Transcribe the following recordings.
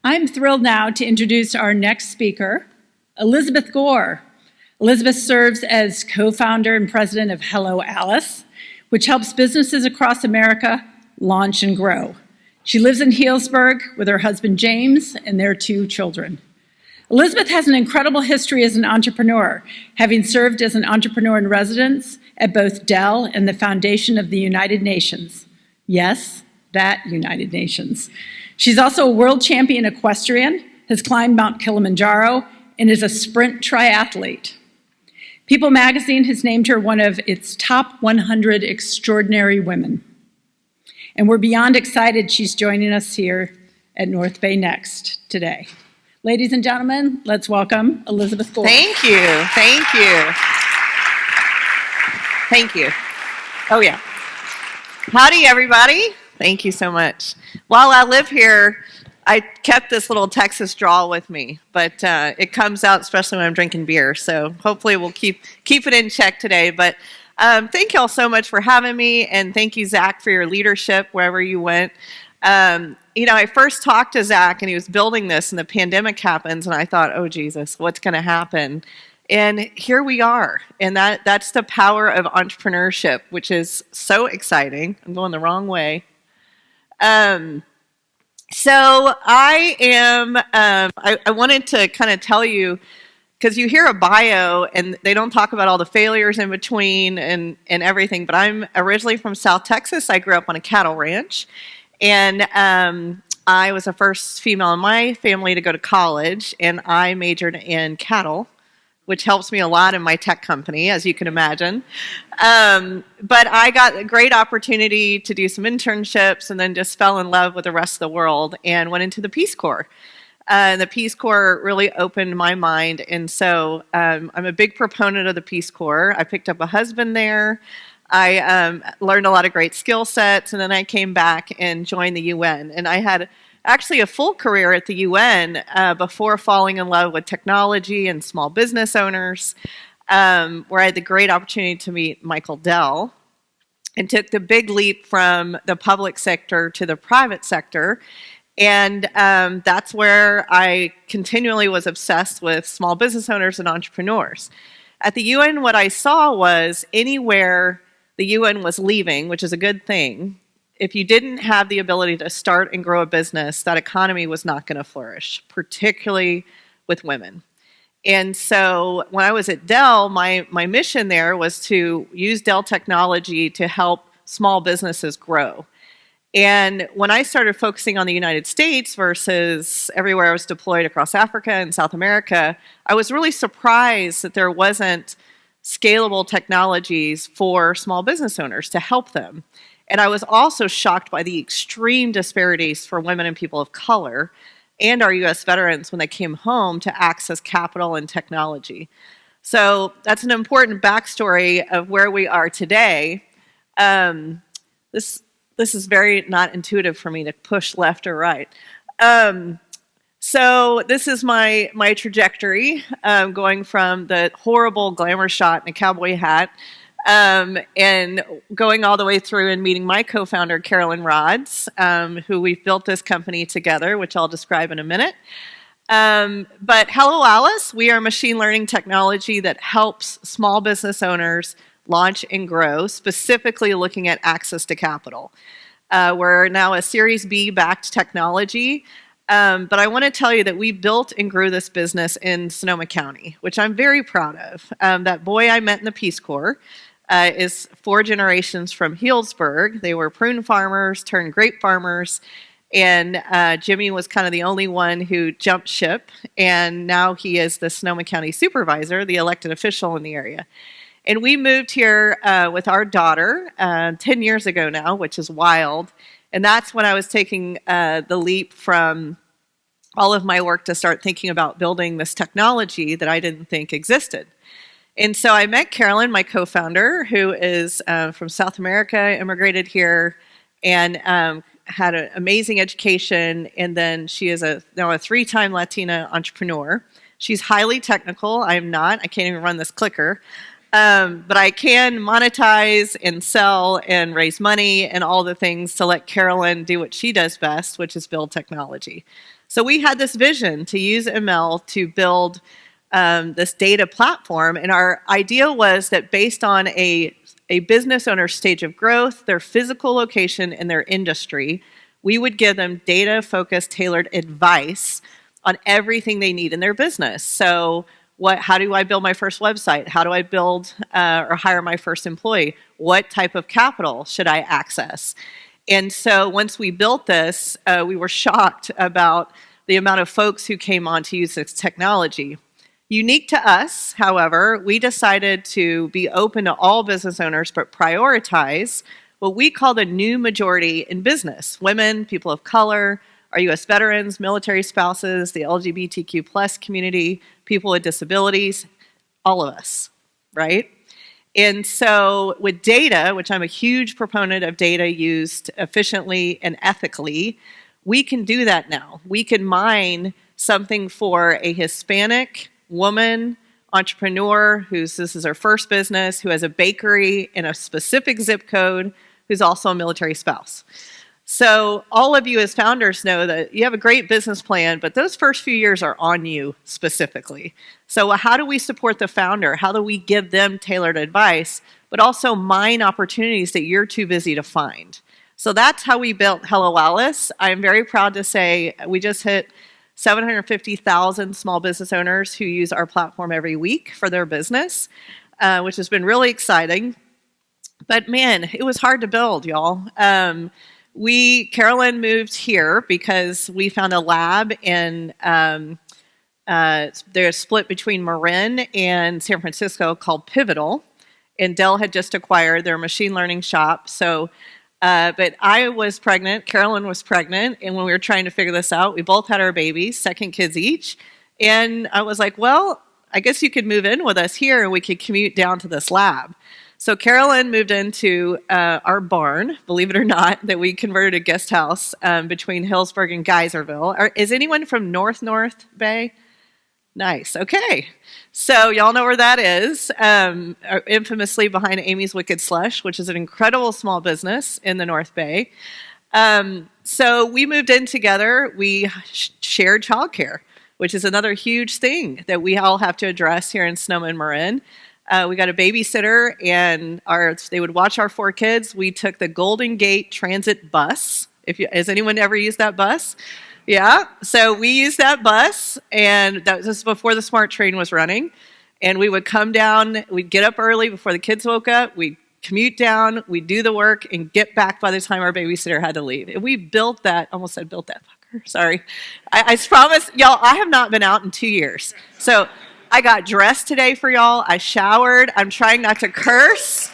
I'm thrilled now to introduce our next speaker, Elizabeth Gore. Elizabeth serves as co-founder and president of Hello Alice, which helps businesses across America launch and grow. She lives in Healdsburg with her husband James and their 2 children. Elizabeth has an incredible history as an entrepreneur, having served as an entrepreneur in residence at both Dell and the Foundation of the United Nations. Yes, that United Nations. She's also a world champion equestrian, has climbed Mount Kilimanjaro, and is a sprint triathlete. People magazine has named her one of its top 100 extraordinary women. And we're beyond excited she's joining us here at North Bay Next today. Ladies and gentlemen, let's welcome Elizabeth Gore. Thank you, thank you. Thank you. Oh yeah. Howdy everybody. Thank you so much. While I live here, I kept this little Texas drawl with me, but it comes out especially when I'm drinking beer, so hopefully we'll keep it in check today. But thank you all so much for having me, and thank you, Zach, for your leadership wherever you went. I first talked to Zach, and he was building this, and the pandemic happens, and I thought, oh, Jesus, what's going to happen? And here we are, and that's the power of entrepreneurship, which is so exciting. I'm going the wrong way. So I am, I wanted to kind of tell you, because you hear a bio and they don't talk about all the failures in between and everything, but I'm originally from South Texas. I grew up on a cattle ranch, and I was the first female in my family to go to college, and I majored in cattle, which helps me a lot in my tech company, as you can imagine. But I got a great opportunity to do some internships and then just fell in love with the rest of the world and went into the Peace Corps. The Peace Corps really opened my mind, and so I'm a big proponent of the Peace Corps. I picked up a husband there. I learned a lot of great skill sets, and then I came back and joined the UN. And I had actually a full career at the UN before falling in love with technology and small business owners, where I had the great opportunity to meet Michael Dell and took the big leap from the public sector to the private sector. And that's where I continually was obsessed with small business owners and entrepreneurs. At the UN, what I saw was anywhere the UN was leaving, which is a good thing, if you didn't have the ability to start and grow a business, that economy was not going to flourish, particularly with women. And so when I was at Dell, my mission there was to use Dell technology to help small businesses grow. And when I started focusing on the United States versus everywhere I was deployed across Africa and South America, I was really surprised that there wasn't scalable technologies for small business owners to help them. And I was also shocked by the extreme disparities for women and people of color and our U.S. veterans when they came home to access capital and technology. So that's an important backstory of where we are today. This is very not intuitive for me to push left or right. So this is my trajectory, going from the horrible glamour shot in a cowboy hat and going all the way through and meeting my co-founder, Carolyn Rods, who we've built this company together, which I'll describe in a minute. But Hello Alice, we are machine learning technology that helps small business owners launch and grow, specifically looking at access to capital. We're now a Series B backed technology, but I want to tell you that we built and grew this business in Sonoma County, which I'm very proud of. That boy I met in the Peace Corps is 4 generations from Healdsburg. They were prune farmers turned grape farmers, and Jimmy was kind of the only one who jumped ship, and now he is the Sonoma County supervisor, the elected official in the area. And we moved here with our daughter 10 years ago now, which is wild. And that's when I was taking the leap from all of my work to start thinking about building this technology that I didn't think existed. And so I met Carolyn, my co-founder, who is from South America, immigrated here, and had an amazing education. And then she is now a 3-time Latina entrepreneur. She's highly technical. I am not. I can't even run this clicker. But I can monetize and sell and raise money and all the things to let Carolyn do what she does best, which is build technology. So we had this vision to use ML to build this data platform, and our idea was that based on a business owner's stage of growth, their physical location, and their industry, we would give them data-focused, tailored advice on everything they need in their business. So how do I build my first website? How do I build or hire my first employee? What type of capital should I access? And so once we built this, we were shocked about the amount of folks who came on to use this technology. Unique to us, however, we decided to be open to all business owners, but prioritize what we call the new majority in business: women, people of color, our U.S. veterans, military spouses, the LGBTQ plus community, people with disabilities, all of us, right? And so with data, which I'm a huge proponent of data used efficiently and ethically, we can do that now. We can mine something for a Hispanic woman entrepreneur this is her first business, who has a bakery in a specific zip code, who's also a military spouse. So all of you as founders know that you have a great business plan, but those first few years are on you specifically. So how do we support the founder? How do we give them tailored advice, but also mine opportunities that you're too busy to find? So that's how we built Hello Alice. I'm very proud to say we just hit 750,000 small business owners who use our platform every week for their business, which has been really exciting. But man, it was hard to build, y'all. Carolyn moved here because we found a lab in, they're split between Marin and San Francisco called Pivotal, and Dell had just acquired their machine learning shop. So but I was pregnant, Carolyn was pregnant, and when we were trying to figure this out, we both had our babies, second kids each, and I was like, well, I guess you could move in with us here and we could commute down to this lab. So Carolyn moved into our barn, believe it or not, that we converted a guest house between Hillsburg and Geyserville. Is anyone from North Bay? Nice, okay. So y'all know where that is, infamously behind Amy's Wicked Slush, which is an incredible small business in the North Bay. So we moved in together. We shared childcare, which is another huge thing that we all have to address here in Sonoma and Marin. We got a babysitter, and they would watch our 4 kids. We took the Golden Gate Transit bus. Has anyone ever used that bus? Yeah, so we used that bus, and that was before the SMART train was running. And we would come down, we'd get up early before the kids woke up, we'd commute down, we'd do the work, and get back by the time our babysitter had to leave. And we built that, almost said built that fucker, sorry. I promise, y'all, I have not been out in 2 years. So I got dressed today for y'all, I showered, I'm trying not to curse.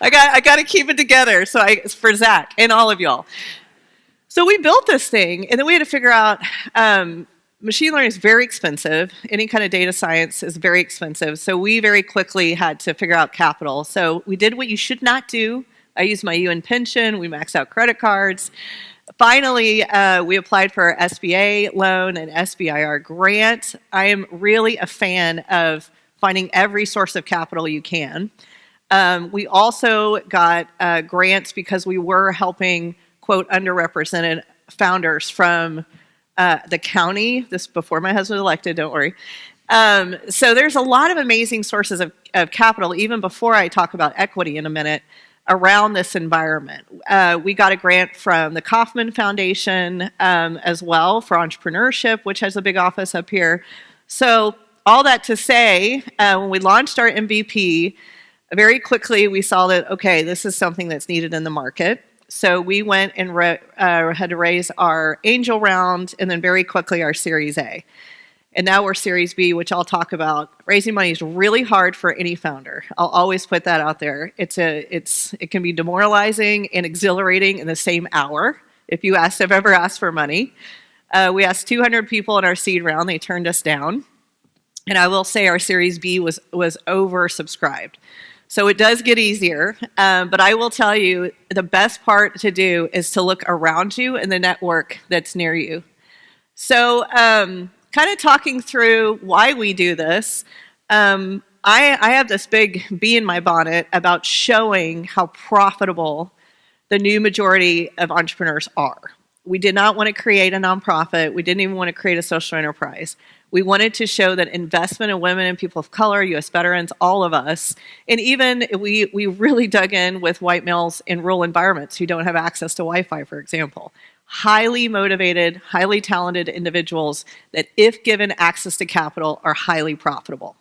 I got to keep it together for Zach and all of y'all. So we built this thing, and then we had to figure out, machine learning is very expensive. Any kind of data science is very expensive. So we very quickly had to figure out capital. So we did what you should not do. I used my UN pension. We maxed out credit cards. Finally, we applied for our SBA loan and SBIR grant. I am really a fan of finding every source of capital you can. We also got grants because we were helping, quote, underrepresented founders from the county. This before my husband was elected, don't worry. So there's a lot of amazing sources of capital, even before I talk about equity in a minute, around this environment. We got a grant from the Kauffman Foundation as well for entrepreneurship, which has a big office up here. So all that to say, when we launched our MVP, very quickly we saw that, okay, this is something that's needed in the market. So we went and had to raise our angel round, and then very quickly our Series A. And now we're Series B, which I'll talk about. Raising money is really hard for any founder. I'll always put that out there. It can be demoralizing and exhilarating in the same hour. If you have ever asked for money, we asked 200 people in our seed round. They turned us down. And I will say our Series B was oversubscribed. So it does get easier, but I will tell you the best part to do is to look around you in the network that's near you. So kind of talking through why we do this, I have this big bee in my bonnet about showing how profitable the new majority of entrepreneurs are. We did not want to create a nonprofit. We didn't even want to create a social enterprise. We wanted to show that investment in women and people of color, U.S. veterans, all of us, and even we really dug in with white males in rural environments who don't have access to Wi-Fi, for example. Highly motivated, highly talented individuals that, if given access to capital, are highly profitable.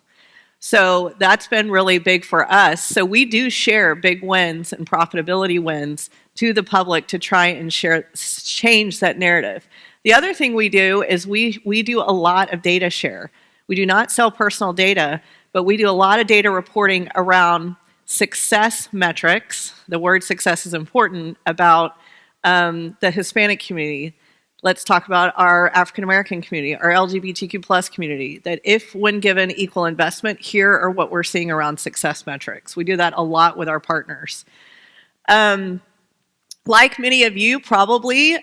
So that's been really big for us. So we do share big wins and profitability wins to the public to try and change that narrative. The other thing we do is we do a lot of data share. We do not sell personal data, but we do a lot of data reporting around success metrics. The word success is important about the Hispanic community. Let's talk about our African American community, our LGBTQ plus community, that if when given equal investment, here are what we're seeing around success metrics. We do that a lot with our partners. Like many of you, probably,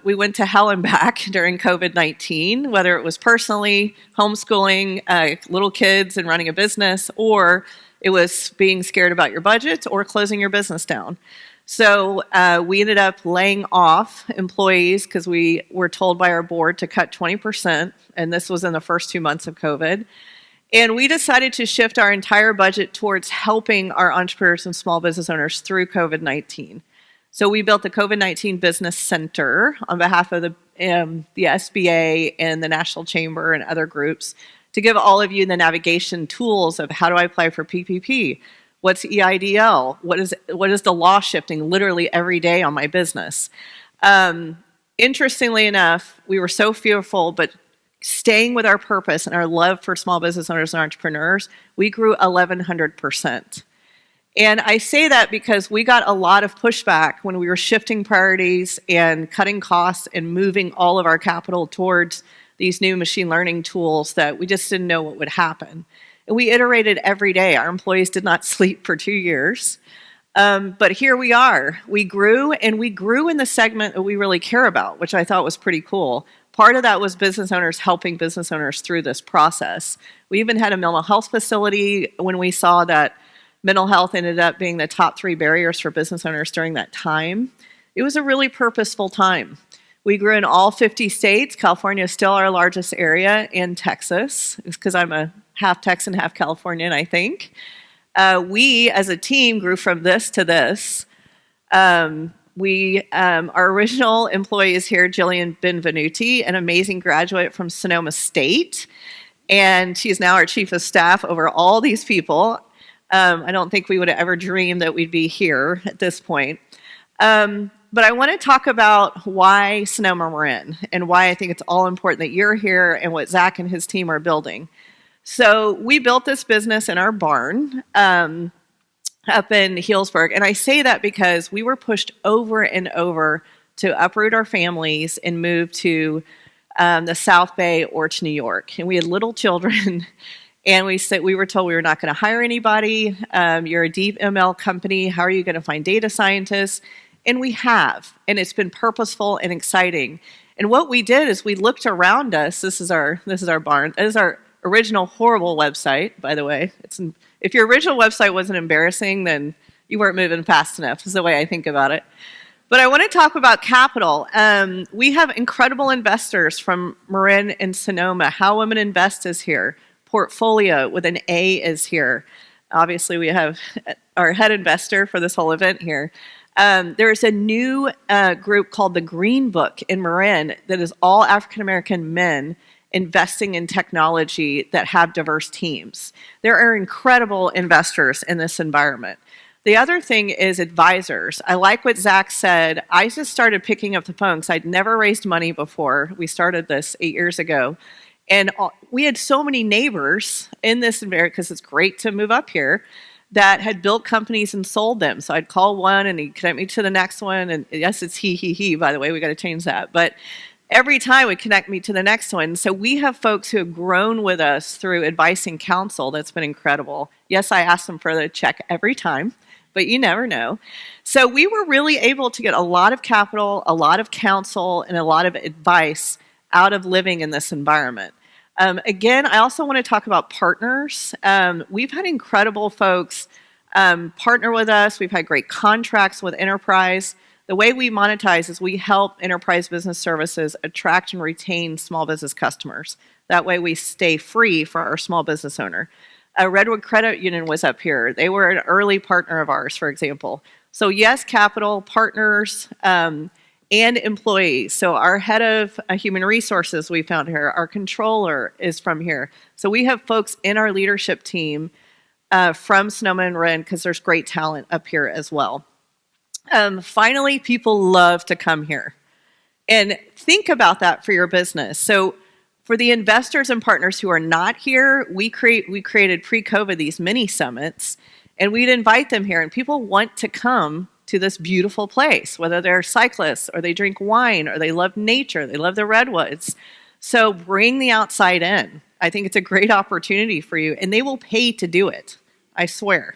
we went to hell and back during COVID-19, whether it was personally homeschooling little kids and running a business, or it was being scared about your budget or closing your business down. So we ended up laying off employees because we were told by our board to cut 20%, and this was in the first 2 months of COVID. And we decided to shift our entire budget towards helping our entrepreneurs and small business owners through COVID-19. So we built the COVID-19 Business Center on behalf of the SBA and the National Chamber and other groups to give all of you the navigation tools of how do I apply for PPP? What's EIDL? What is the law shifting literally every day on my business? Interestingly enough, we were so fearful, but staying with our purpose and our love for small business owners and entrepreneurs, we grew 1,100%. And I say that because we got a lot of pushback when we were shifting priorities and cutting costs and moving all of our capital towards these new machine learning tools that we just didn't know what would happen. And we iterated every day. Our employees did not sleep for 2 years. But here we are. We grew, and we grew in the segment that we really care about, which I thought was pretty cool. Part of that was business owners helping business owners through this process. We even had a mental health facility when we saw that mental health ended up being the top 3 barriers for business owners during that time. It was a really purposeful time. We grew in all 50 states. California is still our largest area, and Texas. It's because I'm a half Texan, half Californian, I think. We, as a team, grew from this to this. Our original employee is here, Jillian Benvenuti, an amazing graduate from Sonoma State. And she's now our chief of staff over all these people. I don't think we would have ever dreamed that we'd be here at this point. But I want to talk about why Sonoma Marin and why I think it's all important that you're here and what Zach and his team are building. So we built this business in our barn up in Healdsburg. And I say that because we were pushed over and over to uproot our families and move to the South Bay or to New York. And we had little children. And we were told we were not going to hire anybody. You're a deep ML company. How are you going to find data scientists? And we have. And it's been purposeful and exciting. And what we did is we looked around us. This is our barn. This is our original horrible website, by the way. If your original website wasn't embarrassing, then you weren't moving fast enough, is the way I think about it. But I want to talk about capital. We have incredible investors from Marin and Sonoma. How Women Invest is here. Portfolio with an A is here. Obviously, we have our head investor for this whole event here. There's a new group called the Green Book in Marin that is all African American men investing in technology that have diverse teams. There are incredible investors in this environment. The other thing is advisors. I like what Zach said. I just started picking up the phone because I'd never raised money before. We started this 8 years ago. And we had so many neighbors in this environment, because it's great to move up here, that had built companies and sold them. So I'd call one and he'd connect me to the next one. And yes, it's he, by the way, we got to change that. But every time would connect me to the next one. So we have folks who have grown with us through advice and counsel. That's been incredible. Yes, I ask them for the check every time, but you never know. So we were really able to get a lot of capital, a lot of counsel, and a lot of advice out of living in this environment. Again, I also want to talk about partners. We've had incredible folks partner with us. We've had great contracts with enterprise. The way we monetize is we help enterprise business services attract and retain small business customers. That way we stay free for our small business owner. Redwood Credit Union was up here. They were an early partner of ours, for example. So yes, capital, partners, and employees. So our head of human resources we found here, our controller is from here. So we have folks in our leadership team from Sonoma and Marin because there's great talent up here as well. Finally, people love to come here. And think about that for your business. So for the investors and partners who are not here, we created pre-COVID these mini summits, and we'd invite them here, and people want to come to this beautiful place, whether they're cyclists or they drink wine or they love nature, they love the redwoods. So bring the outside in. I think it's a great opportunity for you, and they will pay to do it, I swear.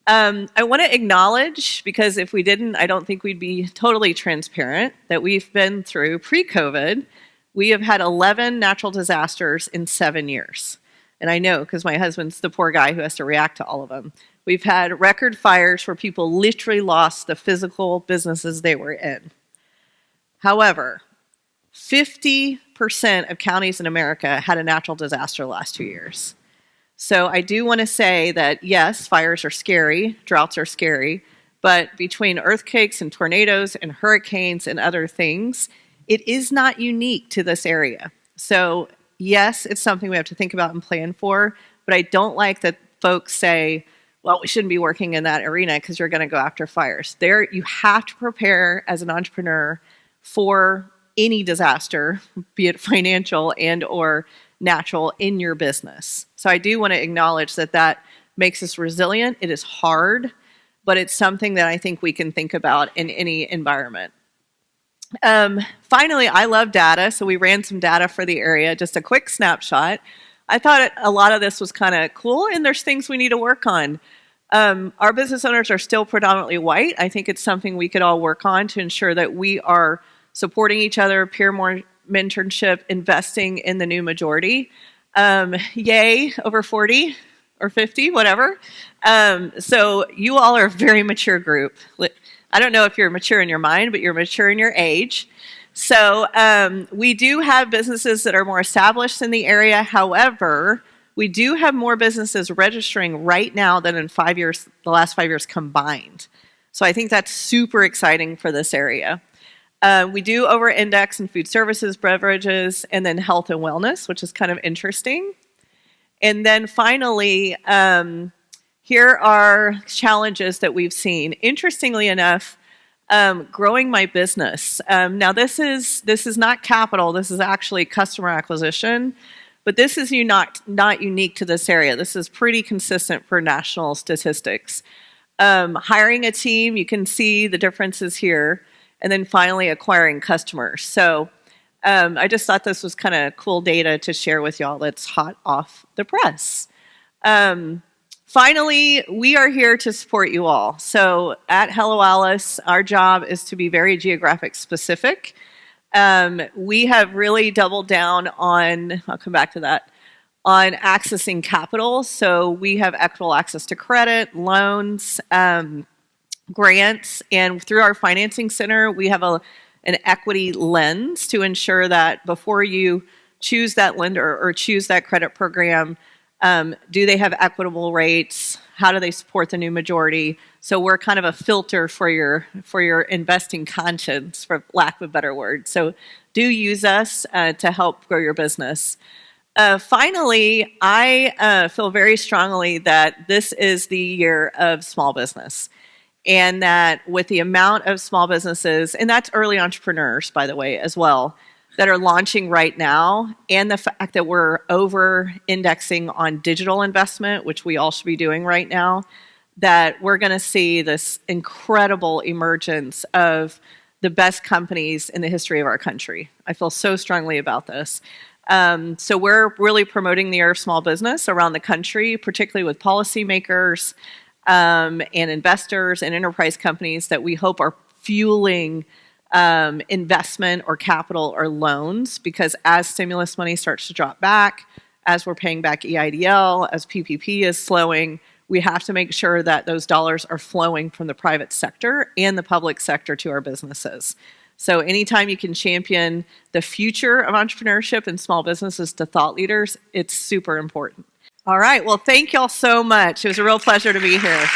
I want to acknowledge, because if we didn't, I don't think we'd be totally transparent, that we've been through pre-COVID. We have had 11 natural disasters in 7 years. And I know, because my husband's the poor guy who has to react to all of them. We've had record fires where people literally lost the physical businesses they were in. However, 50% of counties in America had a natural disaster the last 2 years. So I do want to say that, yes, fires are scary, droughts are scary, but between earthquakes and tornadoes and hurricanes and other things, it is not unique to this area. So yes, it's something we have to think about and plan for, but I don't like that folks say, well, we shouldn't be working in that arena because you're going to go after fires. There, you have to prepare as an entrepreneur for any disaster, be it financial and or natural, in your business. So I do want to acknowledge that that makes us resilient. It is hard, but it's something that I think we can think about in any environment. Finally, I love data, so we ran some data for the area, just a quick snapshot. I thought a lot of this was kind of cool, and there's things we need to work on. Our business owners are still predominantly white. I think it's something we could all work on to ensure that we are supporting each other, peer mentorship, investing in the new majority. Yay, over 40 or 50, whatever. So you all are a very mature group. I don't know if you're mature in your mind, but you're mature in your age. So we do have businesses that are more established in the area. However, we do have more businesses registering right now than in 5 years, the last 5 years combined. So I think that's super exciting for this area. We do over-index in food services, beverages, and then health and wellness, which is kind of interesting. And then finally, here are challenges that we've seen. Interestingly enough, growing my business. Now this is not capital, this is actually customer acquisition, but this is not unique to this area. This is pretty consistent for national statistics. Hiring a team, you can see the differences here, and then finally acquiring customers. So I just thought this was kind of cool data to share with y'all that's hot off the press. Finally, we are here to support you all. So at Hello Alice, our job is to be very geographic specific. We have really doubled down on, I'll come back to that, on accessing capital. So we have equitable access to credit, loans, grants, and through our financing center, we have an equity lens to ensure that before you choose that lender or choose that credit program, do they have equitable rates? How do they support the new majority? So we're kind of a filter for your investing conscience, for lack of a better word. So do use us to help grow your business. Finally, I feel very strongly that this is the year of small business. And that with the amount of small businesses, and that's early entrepreneurs, by the way, as well, that are launching right now, and the fact that we're over-indexing on digital investment, which we all should be doing right now, that we're going to see this incredible emergence of the best companies in the history of our country. I feel so strongly about this. So we're really promoting the year of small business around the country, particularly with policymakers, and investors and enterprise companies that we hope are fueling investment or capital or loans, because as stimulus money starts to drop back, as we're paying back EIDL, as PPP is slowing, we have to make sure that those dollars are flowing from the private sector and the public sector to our businesses. So anytime you can champion the future of entrepreneurship and small businesses to thought leaders, it's super important. All right, well, thank y'all so much. It was a real pleasure to be here.